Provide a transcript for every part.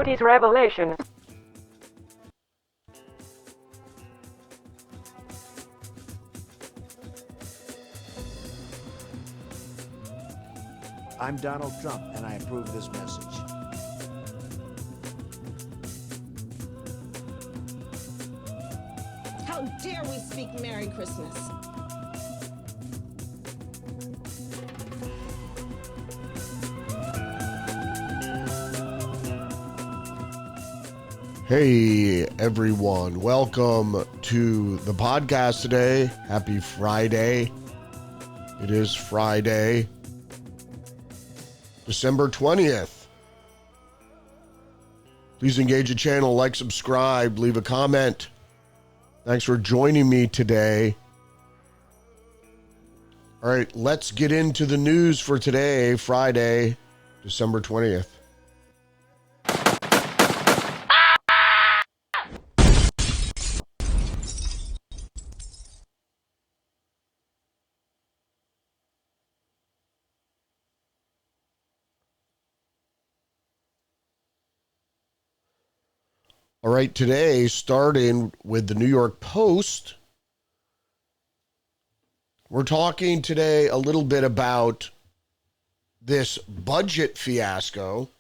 Rudy's Revelation. I'm Donald Trump, and I approve this message. How dare we speak Merry Christmas? Hey everyone, welcome to the podcast today. Happy Friday. It is Friday, December 20th. Please engage the channel, like, subscribe, leave a comment. Thanks for joining me today. All right, let's get into the news for today, Friday, December 20th. All right, today, starting with the New York Post, we're talking today a little bit about this budget fiasco.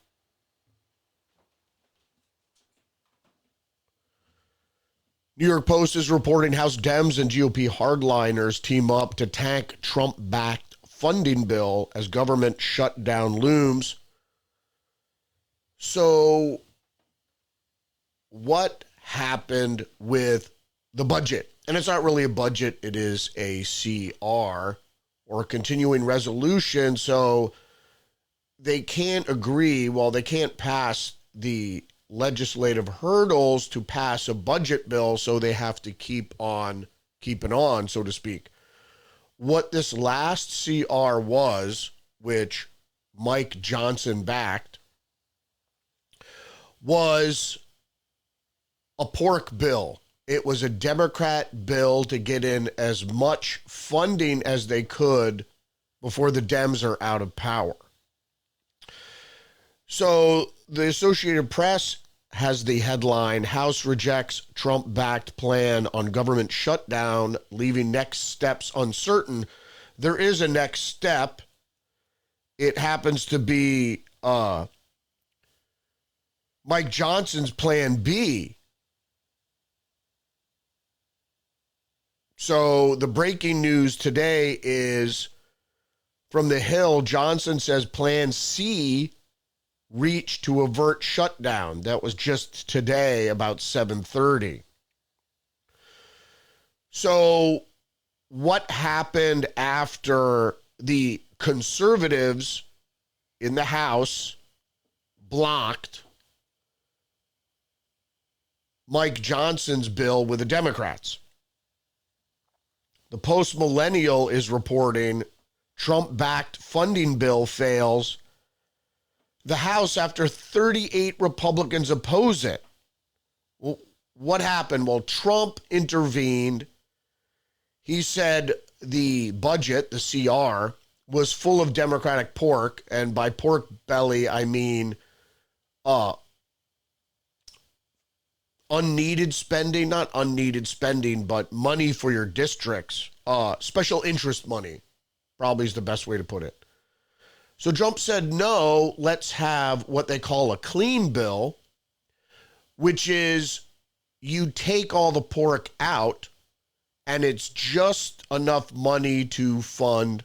New York Post is reporting House Dems and GOP hardliners team up to tank Trump-backed funding bill as government shutdown looms. So, what happened with the budget? And it's not really a budget, it is a CR, or a continuing resolution, so they can't agree, well, they can't pass the legislative hurdles to pass a budget bill, so they have to keep on keeping on, so to speak. What this last CR was, which Mike Johnson backed, was a pork bill. It was a Democrat bill to get in as much funding as they could before the Dems are out of power. So the Associated Press has the headline, House rejects Trump-backed plan on government shutdown, leaving next steps uncertain. There is a next step. It happens to be Mike Johnson's plan B. So the breaking news today is from the Hill. Johnson says Plan C reached to avert shutdown. That was just today about 7:30. So what happened after the conservatives in the House blocked Mike Johnson's bill with the Democrats? The Post-Millennial is reporting Trump-backed funding bill fails the House after 38 Republicans oppose it. Well, what happened? Well, Trump intervened. He said the budget, the CR, was full of Democratic pork, and by pork belly, I mean unneeded spending, not unneeded spending, but money for your districts, special interest money, probably is the best way to put it. So Trump said, no, let's have what they call a clean bill, which is you take all the pork out and it's just enough money to fund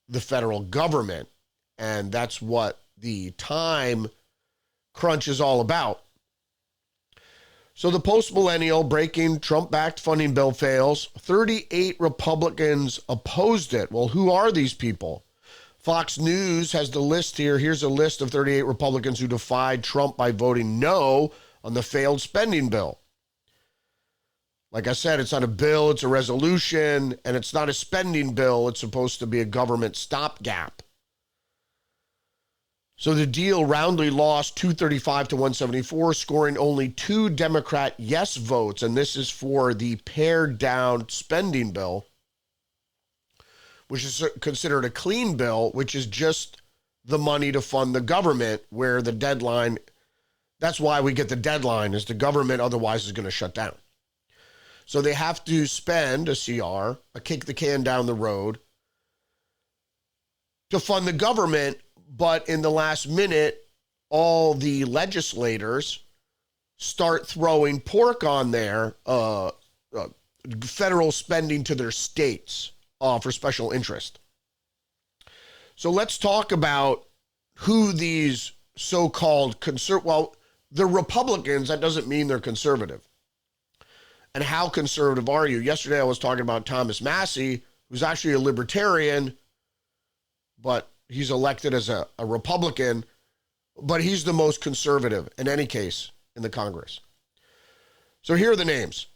the federal government. And that's what the time crunch is all about. So the Post-Millennial breaking Trump-backed funding bill fails. 38 Republicans opposed it. Well, who are these people? Fox News has the list here. Here's a list of 38 Republicans who defied Trump by voting no on the failed spending bill. Like I said, it's not a bill, it's a resolution, and it's not a spending bill. It's supposed to be a government stopgap. So the deal roundly lost 235 to 174, scoring only 2 Democrat yes votes, and this is for the pared down spending bill, which is considered a clean bill, which is just the money to fund the government, where the deadline That's why we get the deadline, is the government otherwise is going to shut down. So they have to spend a CR, a kick the can down the road, to fund the government. But in the last minute, all the legislators start throwing pork on there, federal spending to their states for special interest. So let's talk about who these so-called they're Republicans. That doesn't mean they're conservative. And how conservative are you? Yesterday I was talking about Thomas Massie, who's actually a libertarian, but he's elected as a Republican, but he's the most conservative in any case in the Congress. So here are the names.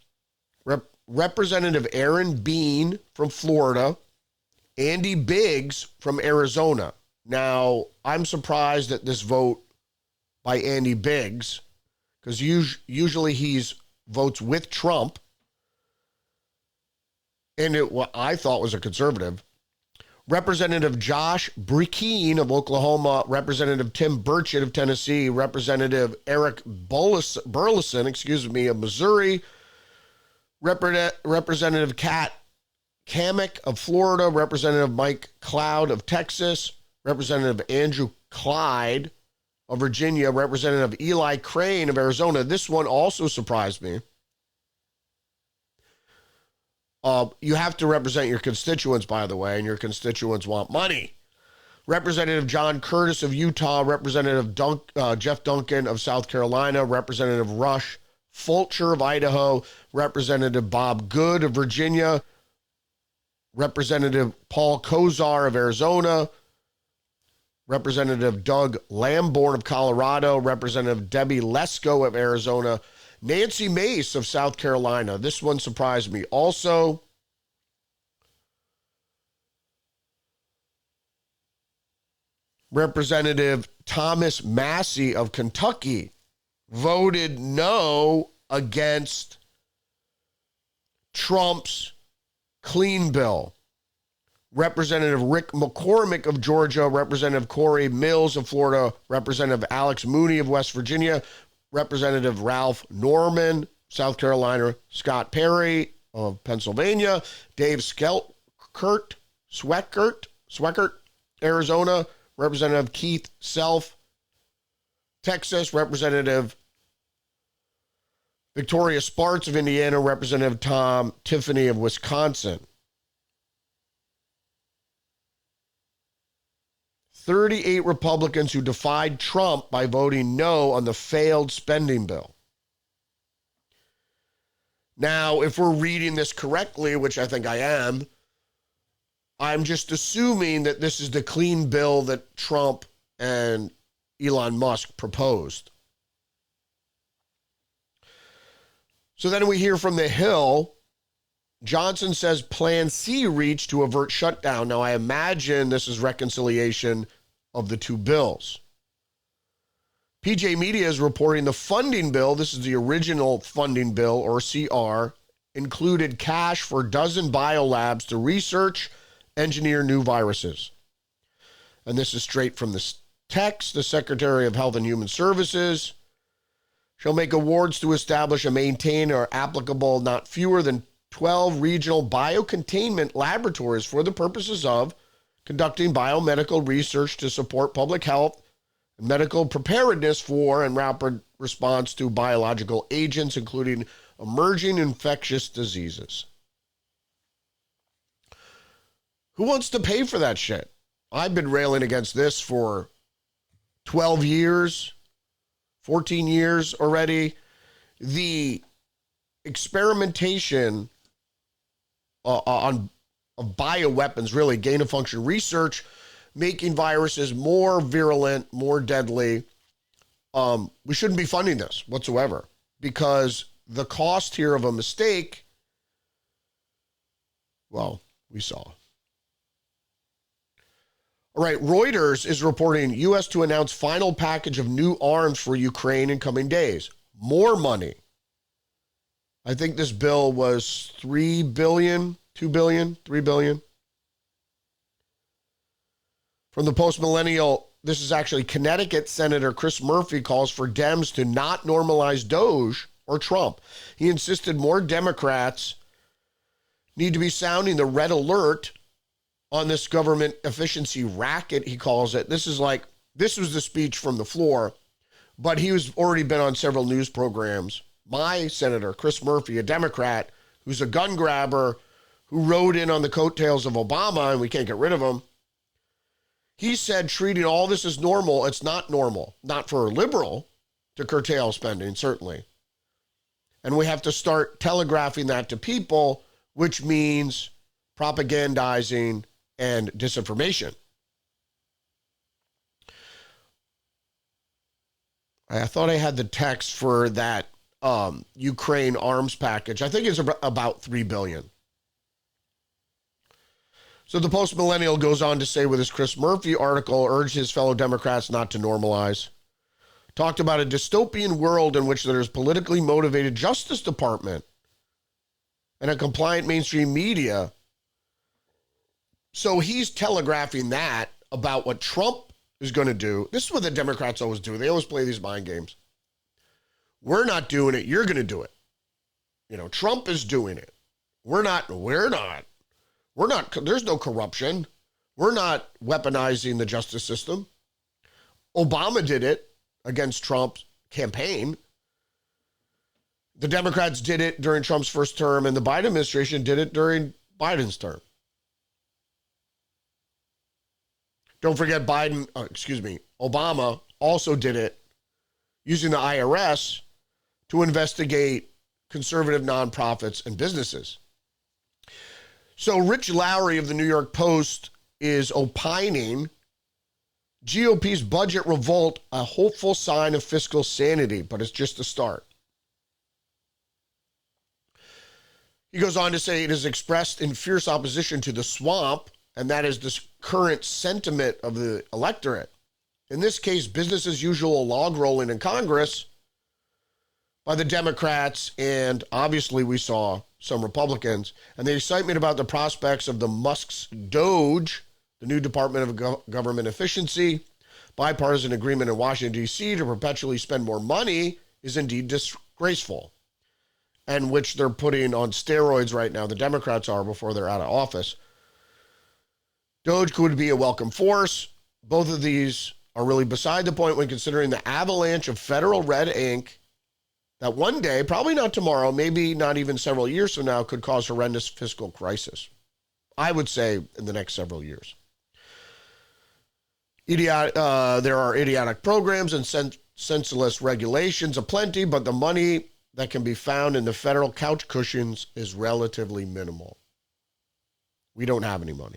Representative Aaron Bean from Florida, Andy Biggs from Arizona. Now, I'm surprised at this vote by Andy Biggs, because usually he's votes with Trump, and what I thought was a conservative. Representative Josh Brikeen of Oklahoma, Representative Tim Burchett of Tennessee, Representative Eric Burleson, of Missouri, Representative Kat Kamek of Florida, Representative Mike Cloud of Texas, Representative Andrew Clyde of Virginia, Representative Eli Crane of Arizona. This one also surprised me. You have to represent your constituents, by the way, and your constituents want money. Representative John Curtis of Utah, Representative Jeff Duncan of South Carolina, Representative Rush Fulcher of Idaho, Representative Bob Good of Virginia, Representative Paul Kozar of Arizona, Representative Doug Lamborn of Colorado, Representative Debbie Lesko of Arizona, Nancy Mace of South Carolina. This one surprised me also. Representative Thomas Massie of Kentucky voted no against Trump's clean bill. Representative Rick McCormick of Georgia, Representative Corey Mills of Florida, Representative Alex Mooney of West Virginia, Representative Ralph Norman, South Carolina, Scott Perry of Pennsylvania, Dave Sweckert, Arizona, Representative Keith Self, Texas, Representative Victoria Sparks of Indiana, Representative Tom Tiffany of Wisconsin. 38 Republicans who defied Trump by voting no on the failed spending bill. Now, if we're reading this correctly, which I think I am, I'm just assuming that this is the clean bill that Trump and Elon Musk proposed. So then we hear from the Hill. Johnson says Plan C reached to avert shutdown. Now, I imagine this is reconciliation of the two bills. PJ Media is reporting the funding bill, this is the original funding bill, or CR, included cash for a dozen biolabs to research, engineer new viruses. And this is straight from the text. The Secretary of Health and Human Services shall make awards to establish and maintain or applicable not fewer than 12 regional biocontainment laboratories for the purposes of conducting biomedical research to support public health and medical preparedness for and rapid response to biological agents, including emerging infectious diseases. Who wants to pay for that shit? I've been railing against this for 12 years, 14 years already. The experimentation of bioweapons, really gain-of-function research, making viruses more virulent, more deadly. We shouldn't be funding this whatsoever, because the cost here of a mistake, well, we saw. All right, Reuters is reporting U.S. to announce final package of new arms for Ukraine in coming days. More money. I think this bill was $3 billion, $2 billion, $3 billion. From the post-millennial this is actually Connecticut Senator Chris Murphy calls for Dems to not normalize Doge or Trump. He insisted more Democrats need to be sounding the red alert on this government efficiency racket, he calls it. This was the speech from the floor, but he was already been on several news programs. My Senator, Chris Murphy, a Democrat, who's a gun grabber, who rode in on the coattails of Obama, and we can't get rid of him. He said treating all this as normal, it's not normal. Not for a liberal to curtail spending, certainly. And we have to start telegraphing that to people, which means propagandizing and disinformation. I thought I had the text for that Ukraine arms package. I think it's about $3 billion. So the post-millennial goes on to say with his Chris Murphy article, urged his fellow Democrats not to normalize. Talked about a dystopian world in which there is politically motivated Justice Department and a compliant mainstream media. So he's telegraphing that about what Trump is going to do. This is what the Democrats always do. They always play these mind games. We're not doing it. You're going to do it. Trump is doing it. We're not. There's no corruption. We're not weaponizing the justice system. Obama did it against Trump's campaign. The Democrats did it during Trump's first term, and the Biden administration did it during Biden's term. Don't forget Obama also did it using the IRS to investigate conservative nonprofits and businesses. So Rich Lowry of the New York Post is opining GOP's budget revolt, a hopeful sign of fiscal sanity, but it's just a start. He goes on to say it is expressed in fierce opposition to the swamp, and that is the current sentiment of the electorate. In this case, business as usual log rolling in Congress by the Democrats, and obviously we saw some Republicans, and the excitement about the prospects of the Musk's Doge, the new Department of Government Efficiency, bipartisan agreement in Washington, D.C. to perpetually spend more money is indeed disgraceful, and which they're putting on steroids right now, the Democrats are, before they're out of office. Doge could be a welcome force. Both of these are really beside the point when considering the avalanche of federal red ink that one day, probably not tomorrow, maybe not even several years from now, could cause horrendous fiscal crisis. I would say in the next several years. There are idiotic programs and senseless regulations aplenty, but the money that can be found in the federal couch cushions is relatively minimal. We don't have any money.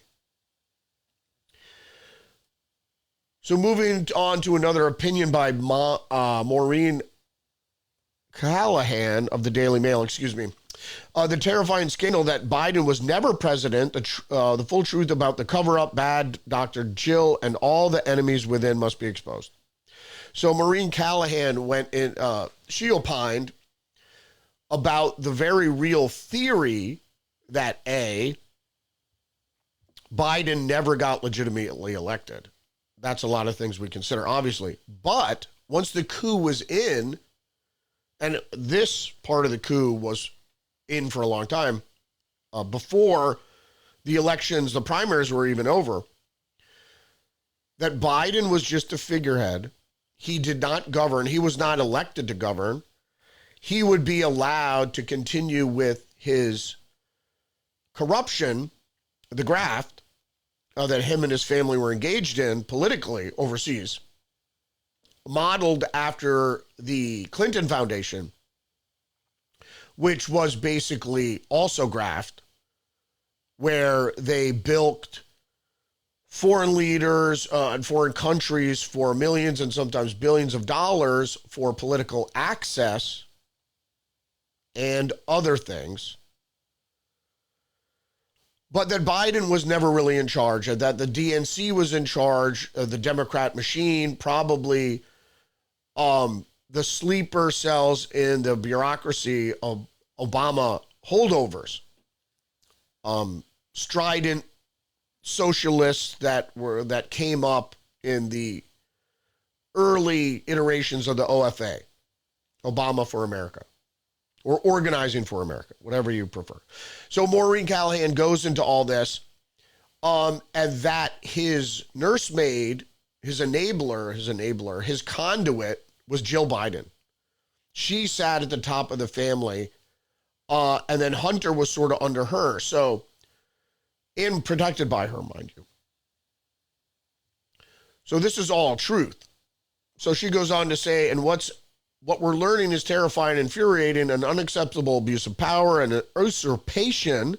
So moving on to another opinion by Maureen Callahan of the Daily Mail, the terrifying scandal that Biden was never president, the full truth about the cover-up, bad Dr. Jill, and all the enemies within must be exposed. So Maureen Callahan went in, she opined about the very real theory that Biden never got legitimately elected. That's a lot of things we consider, obviously. But once the coup was in, and this part of the coup was in for a long time, before the elections, the primaries were even over, that Biden was just a figurehead. He did not govern. He was not elected to govern. He would be allowed to continue with his corruption, the graft, that him and his family were engaged in politically overseas, modeled after the Clinton Foundation, which was basically also graft, where they bilked foreign leaders and foreign countries for millions and sometimes billions of dollars for political access and other things. But that Biden was never really in charge, and that the DNC was in charge, the Democrat machine, probably the sleeper cells in the bureaucracy of Obama holdovers, strident socialists that came up in the early iterations of the OFA, Obama for America, or Organizing for America, whatever you prefer. So Maureen Callahan goes into all this, and that his nursemaid, his enabler, his conduit was Jill Biden. She sat at the top of the family, and then Hunter was sort of under her. So, and protected by her, mind you. So this is all truth. So she goes on to say, and what we're learning is terrifying, infuriating, an unacceptable abuse of power and an usurpation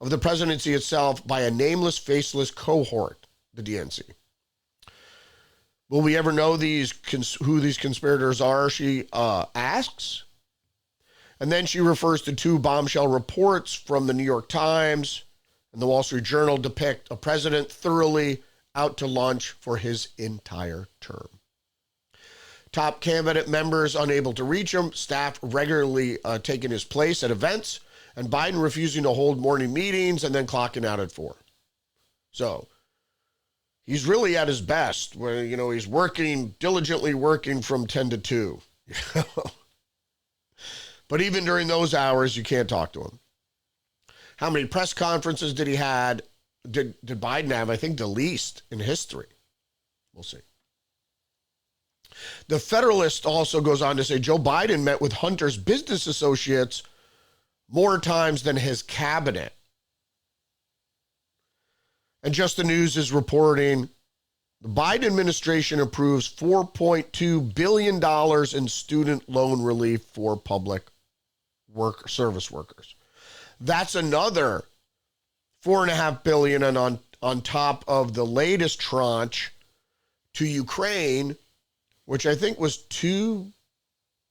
of the presidency itself by a nameless, faceless cohort, the DNC. Will we ever know who these conspirators are, she asks. And then she refers to two bombshell reports from the New York Times and the Wall Street Journal depict a president thoroughly out to lunch for his entire term. Top cabinet members unable to reach him, staff regularly taking his place at events, and Biden refusing to hold morning meetings and then clocking out at 4. So he's really at his best where, he's diligently working from 10 to 2. But even during those hours, you can't talk to him. How many press conferences did Biden have? I think the least in history. We'll see. The Federalist also goes on to say Joe Biden met with Hunter's business associates more times than his cabinet. And Just the News is reporting the Biden administration approves $4.2 billion in student loan relief for public service workers. That's another $4.5 billion, and on top of the latest tranche to Ukraine, which I think was $2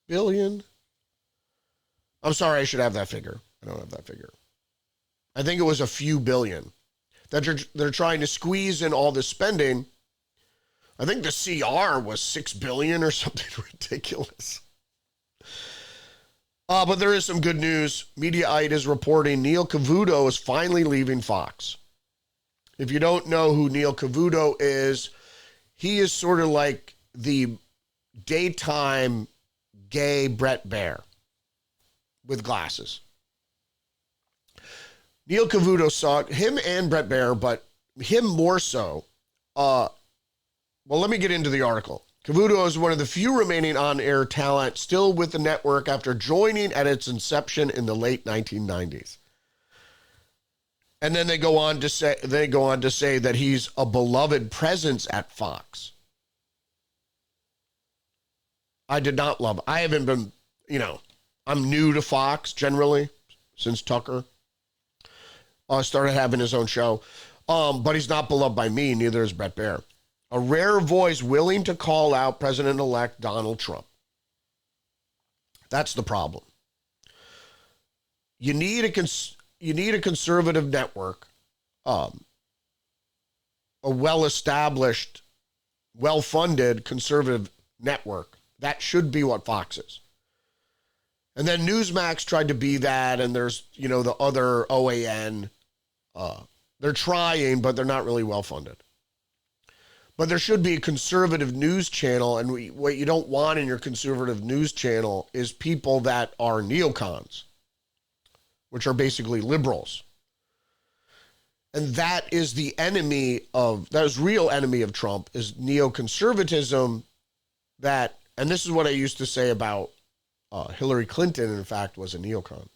billion. I'm sorry, I should have that figure. I don't have that figure. I think it was a few billion that they're trying to squeeze in all this spending. I think the CR was $6 billion or something ridiculous. But there is some good news. Mediaite is reporting Neil Cavuto is finally leaving Fox. If you don't know who Neil Cavuto is, he is sort of like the daytime gay Brett Baer with glasses. Neil Cavuto saw him and Brett Baer, but him more so. Well, let me get into the article. Cavuto is one of the few remaining on-air talent still with the network after joining at its inception in the late 1990s. And then they go on to say that he's a beloved presence at Fox. I did not love. I haven't been, I'm new to Fox generally since Tucker started having his own show. But he's not beloved by me, neither is Brett Baer. A rare voice willing to call out President-elect Donald Trump. That's the problem. You need a conservative network, a well-established, well-funded conservative network. That should be what Fox is. And then Newsmax tried to be that, and there's, the other OAN. They're trying, but they're not really well-funded. But there should be a conservative news channel, and what you don't want in your conservative news channel is people that are neocons, which are basically liberals. And that is real enemy of Trump, is neoconservatism and this is what I used to say about Hillary Clinton, in fact, was a neocon.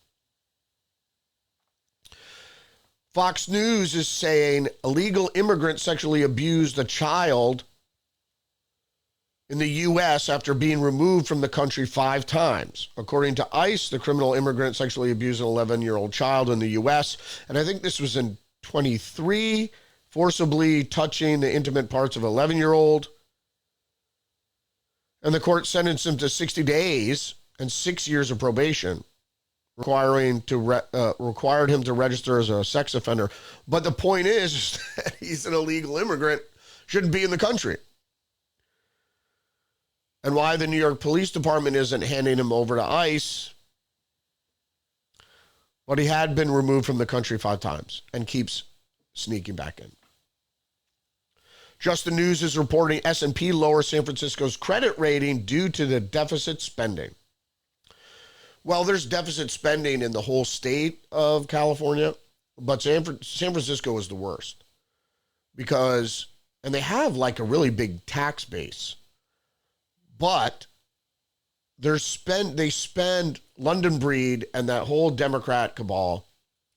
Fox News is saying illegal immigrant sexually abused a child in the U.S. after being removed from the country 5 times. According to ICE, the criminal immigrant sexually abused an 11-year-old child in the U.S., and I think this was in 23, forcibly touching the intimate parts of an 11-year-old. And the court sentenced him to 60 days and 6 years of probation, required him to register as a sex offender. But the point is that he's an illegal immigrant, shouldn't be in the country. And why the New York Police Department isn't handing him over to ICE, but he had been removed from the country 5 times and keeps sneaking back in. Just the News is reporting S&P lowers San Francisco's credit rating due to the deficit spending. Well, there's deficit spending in the whole state of California, but San Francisco is the worst because, and they have like a really big tax base, but they spend London Breed and that whole Democrat cabal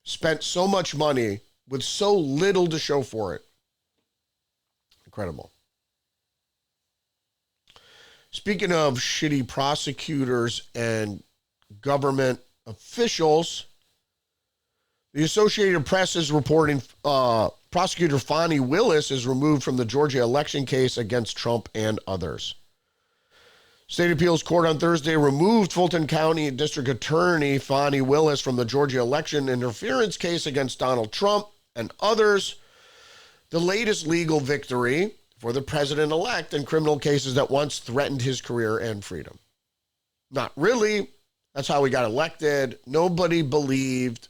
spent so much money with so little to show for it. Incredible. Speaking of shitty prosecutors and government officials, the Associated Press is reporting prosecutor Fani Willis is removed from the Georgia election case against Trump and others. State Appeals Court on Thursday removed Fulton County District Attorney Fani Willis from the Georgia election interference case against Donald Trump and others, the latest legal victory for the president-elect in criminal cases that once threatened his career and freedom. Not really. That's how he got elected. Nobody believed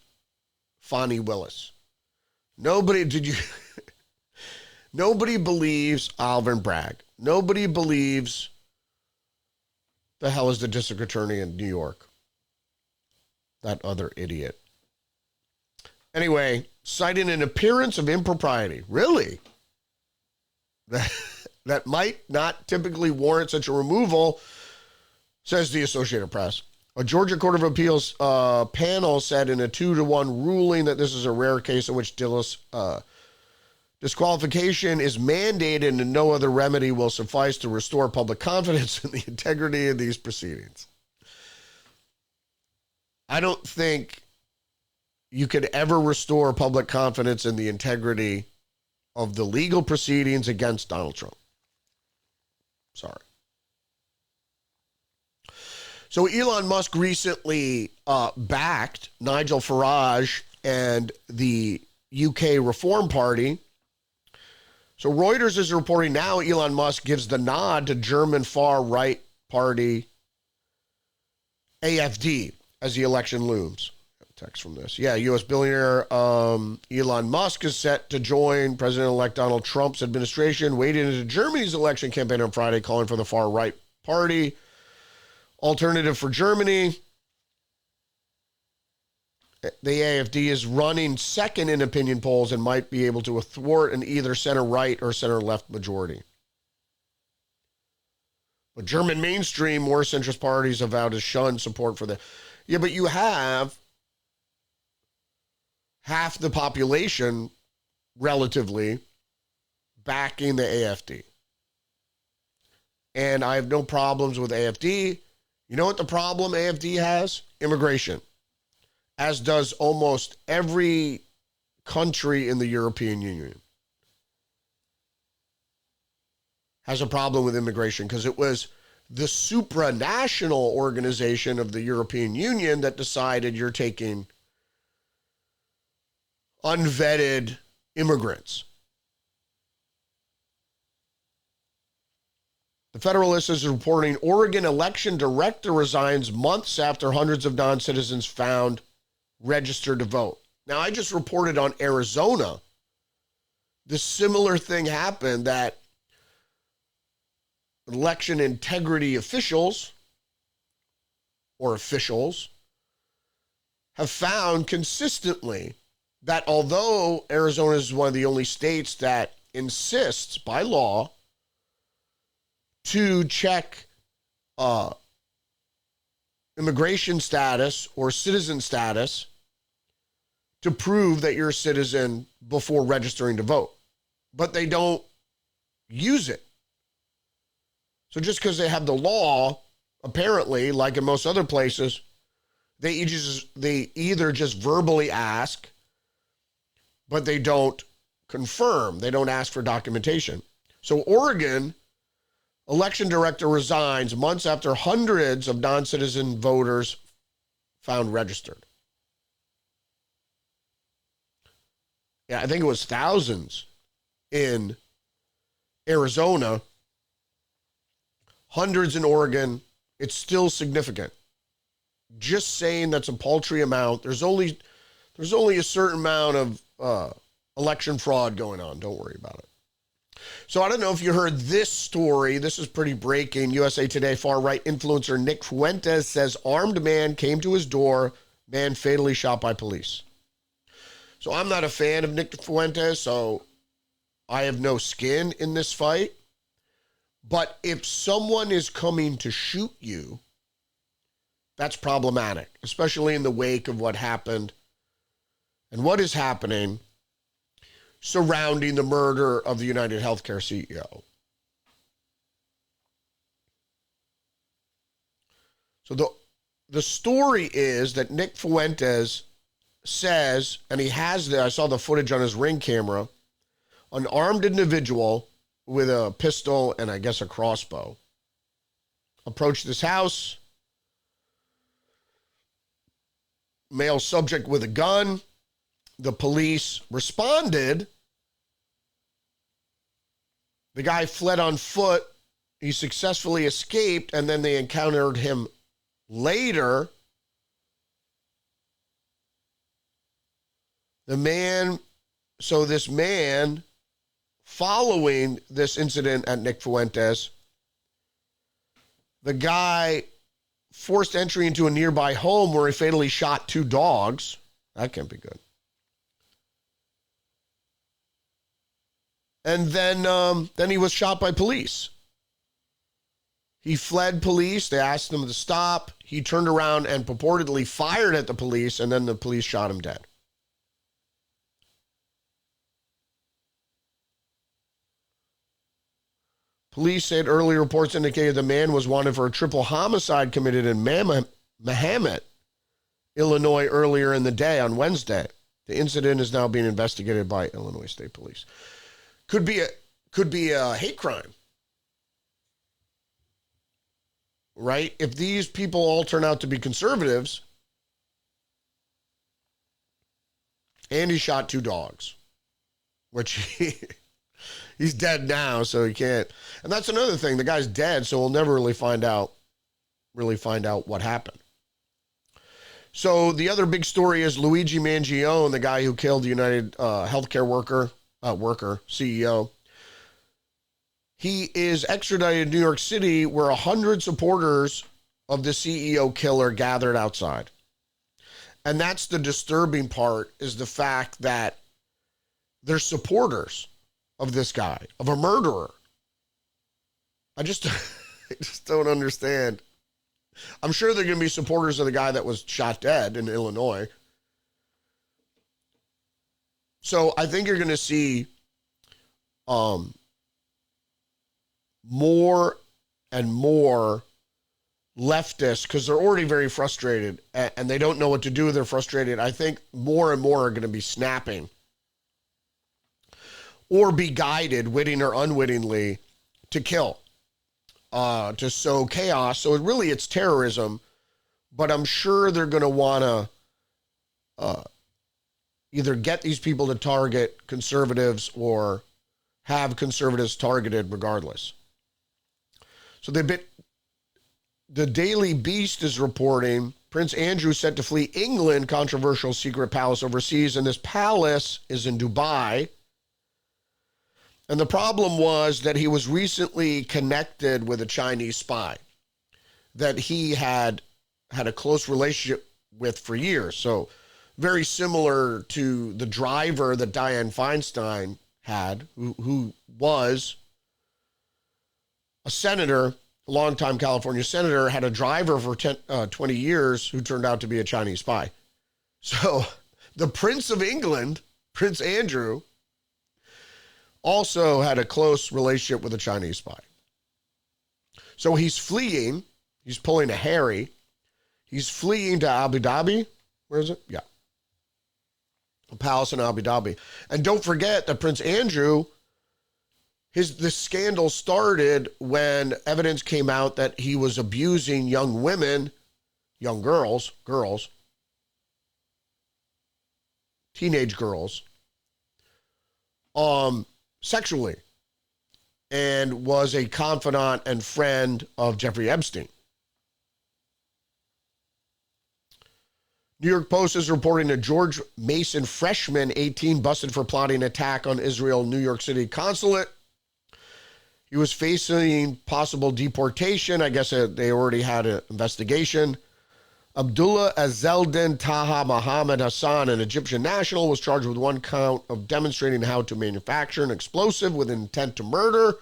Fani Willis. Nobody believes Alvin Bragg. Nobody believes the hell is the district attorney in New York. That other idiot. Anyway, citing an appearance of impropriety. Really? That might not typically warrant such a removal, says the Associated Press. A Georgia Court of Appeals panel said in a 2-1 ruling that this is a rare case in which disqualification is mandated and no other remedy will suffice to restore public confidence in the integrity of these proceedings. I don't think you could ever restore public confidence in the integrity of the legal proceedings against Donald Trump. Sorry. So Elon Musk recently backed Nigel Farage and the UK Reform Party. So Reuters is reporting now Elon Musk gives the nod to German far-right party AfD as the election looms. Text from this. Yeah, U.S. billionaire Elon Musk is set to join President-elect Donald Trump's administration, wading into Germany's election campaign on Friday, calling for the far-right party Alternative for Germany. The AfD is running second in opinion polls and might be able to thwart an either center-right or center-left majority. But German mainstream, more centrist parties have vowed to shun support for the... Yeah, but you have half the population, relatively, backing the AfD. And I have no problems with AfD. You know what the problem AfD has? Immigration. As does almost every country in the European Union. Has a problem with immigration because it was the supranational organization of the European Union that decided you're taking unvetted immigrants. The Federalist is reporting Oregon election director resigns months after hundreds of non-citizens found registered to vote. Now, I just reported on Arizona. The similar thing happened that election integrity officials have found consistently that although Arizona is one of the only states that insists by law to check immigration status or citizen status to prove that you're a citizen before registering to vote, but they don't use it. So just because they have the law, apparently, like in most other places, they either just verbally ask, but they don't confirm. They don't ask for documentation. So Oregon election director resigns months after hundreds of non-citizen voters found registered. Yeah, I think it was thousands in Arizona, hundreds in Oregon. It's still significant. Just saying that's a paltry amount. There's only a certain amount of election fraud going on. Don't worry about it. So I don't know if you heard this story. This is pretty breaking. USA Today far-right influencer Nick Fuentes says armed man came to his door, man fatally shot by police. So I'm not a fan of Nick Fuentes, so I have no skin in this fight. But if someone is coming to shoot you, that's problematic, especially in the wake of what happened and what is happening surrounding the murder of the United Healthcare CEO. So the story is that Nick Fuentes says, and he has I saw the footage on his Ring camera, an armed individual with a pistol and I guess a crossbow approached this house. Male subject with a gun. The police responded. The guy fled on foot. He successfully escaped, and then they encountered him later. This man, following this incident at Nick Fuentes, the guy forced entry into a nearby home where he fatally shot 2 dogs. That can't be good. And then he was shot by police. He fled police. They asked him to stop. He turned around and purportedly fired at the police, and then the police shot him dead. Police said early reports indicated the man was wanted for a triple homicide committed in Mahomet, Illinois, earlier in the day on Wednesday. The incident is now being investigated by Illinois State Police. Could be a hate crime, right? If these people all turn out to be conservatives, and he shot 2 dogs, which he's dead now, so he can't. And that's another thing. The guy's dead, so we'll never really find out what happened. So the other big story is Luigi Mangione, the guy who killed the United Healthcare worker, CEO. He is extradited to New York City, where 100 supporters of the CEO killer gathered outside. And that's the disturbing part, is the fact that they're supporters of this guy, of a murderer. I just don't understand. I'm sure they're going to be supporters of the guy that was shot dead in Illinois. So I think you're going to see more and more leftists, because they're already very frustrated and they don't know what to do. They're frustrated. I think more and more are going to be snapping or be guided, witting or unwittingly, to kill, to sow chaos. So it's terrorism, but I'm sure they're going to want to either get these people to target conservatives or have conservatives targeted regardless. So the Daily Beast is reporting Prince Andrew set to flee England, controversial secret palace overseas, and this palace is in Dubai. And the problem was that he was recently connected with a Chinese spy that he had a close relationship with for years. So very similar to the driver that Dianne Feinstein had, who was a senator, a longtime California senator, had a driver for 20 years who turned out to be a Chinese spy. So the Prince of England, Prince Andrew, also had a close relationship with a Chinese spy. So he's fleeing. He's pulling a Harry. He's fleeing to Abu Dhabi. Where is it? Yeah. A palace in Abu Dhabi. And don't forget that Prince Andrew, the scandal started when evidence came out that he was abusing young women, young girls, teenage girls, sexually, and was a confidant and friend of Jeffrey Epstein. New York Post is reporting a George Mason freshman, 18, busted for plotting attack on Israel New York City consulate. He was facing possible deportation. I guess they already had an investigation. Abdullah Azeldin Taha Mohammed Hassan, an Egyptian national, was charged with one count of demonstrating how to manufacture an explosive with intent to murder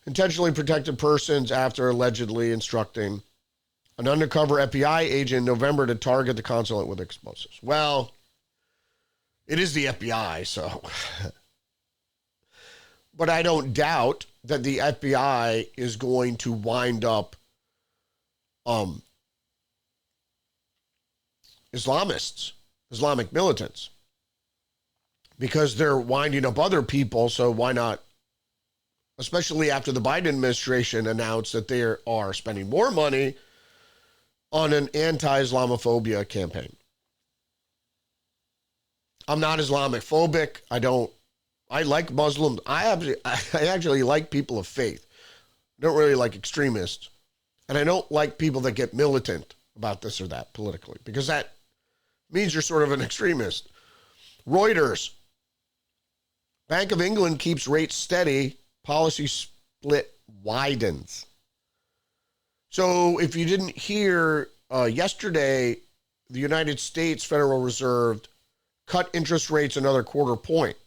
intentionally protected persons after allegedly instructing an undercover FBI agent in November to target the consulate with explosives. Well, it is the FBI, so. But I don't doubt that the FBI is going to wind up Islamists, Islamic militants, because they're winding up other people, so why not? Especially after the Biden administration announced that they are spending more money on an anti-Islamophobia campaign. I'm not Islamophobic. I like Muslims. I actually like people of faith. I don't really like extremists. And I don't like people that get militant about this or that politically, because that means you're sort of an extremist. Reuters. Bank of England keeps rates steady. Policy split widens. So if you didn't hear, yesterday, the United States Federal Reserve cut interest rates another quarter point,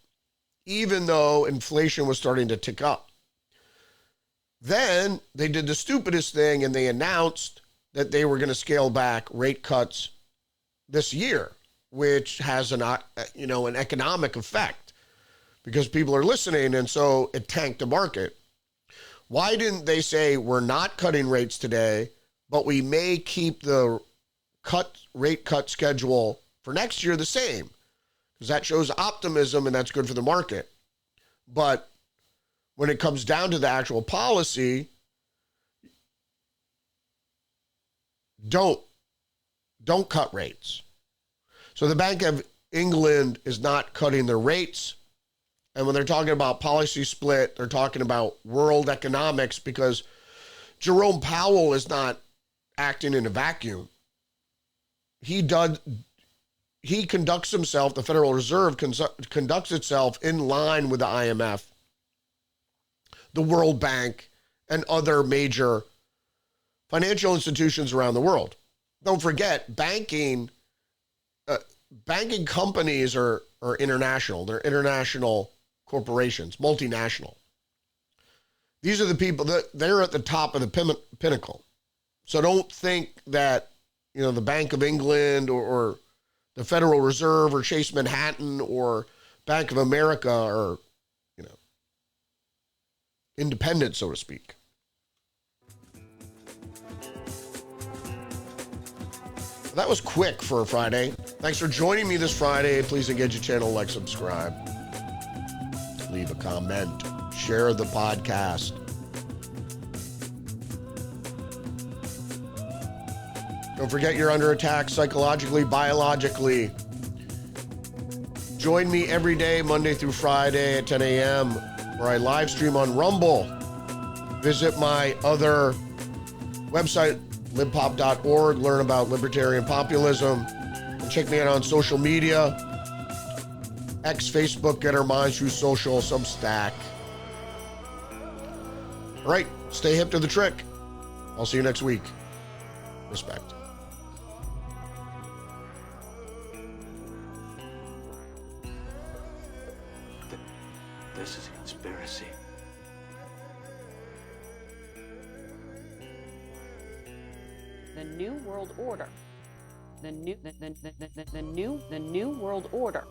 even though inflation was starting to tick up. Then they did the stupidest thing and they announced that they were going to scale back rate cuts this year, which has an economic effect because people are listening, and so it tanked the market. Why didn't they say we're not cutting rates today, but we may keep the rate cut schedule for next year the same? Because that shows optimism and that's good for the market. But when it comes down to the actual policy, don't cut rates. So the Bank of England is not cutting their rates. And when they're talking about policy split, they're talking about world economics, because Jerome Powell is not acting in a vacuum. He conducts himself, the Federal Reserve conducts itself in line with the IMF, the World Bank, and other major financial institutions around the world. Don't forget, banking companies are international. They're international corporations, multinational. These are the people that they're at the top of the pinnacle. So don't think that, the Bank of England or the Federal Reserve or Chase Manhattan or Bank of America are, independent, so to speak. That was quick for a Friday. Thanks for joining me this Friday. Please engage the channel, like, subscribe, leave a comment, share the podcast. Don't forget you're under attack psychologically, biologically. Join me every day, Monday through Friday at 10 a.m., where I live stream on Rumble. Visit my other website, libpop.org, learn about libertarian populism, and check me out on social media, X, Facebook, Get Our Minds, True Social, Substack. All right, stay hip to the trick. I'll see you next week. Respect. This is a conspiracy. The New World Order. The New World Order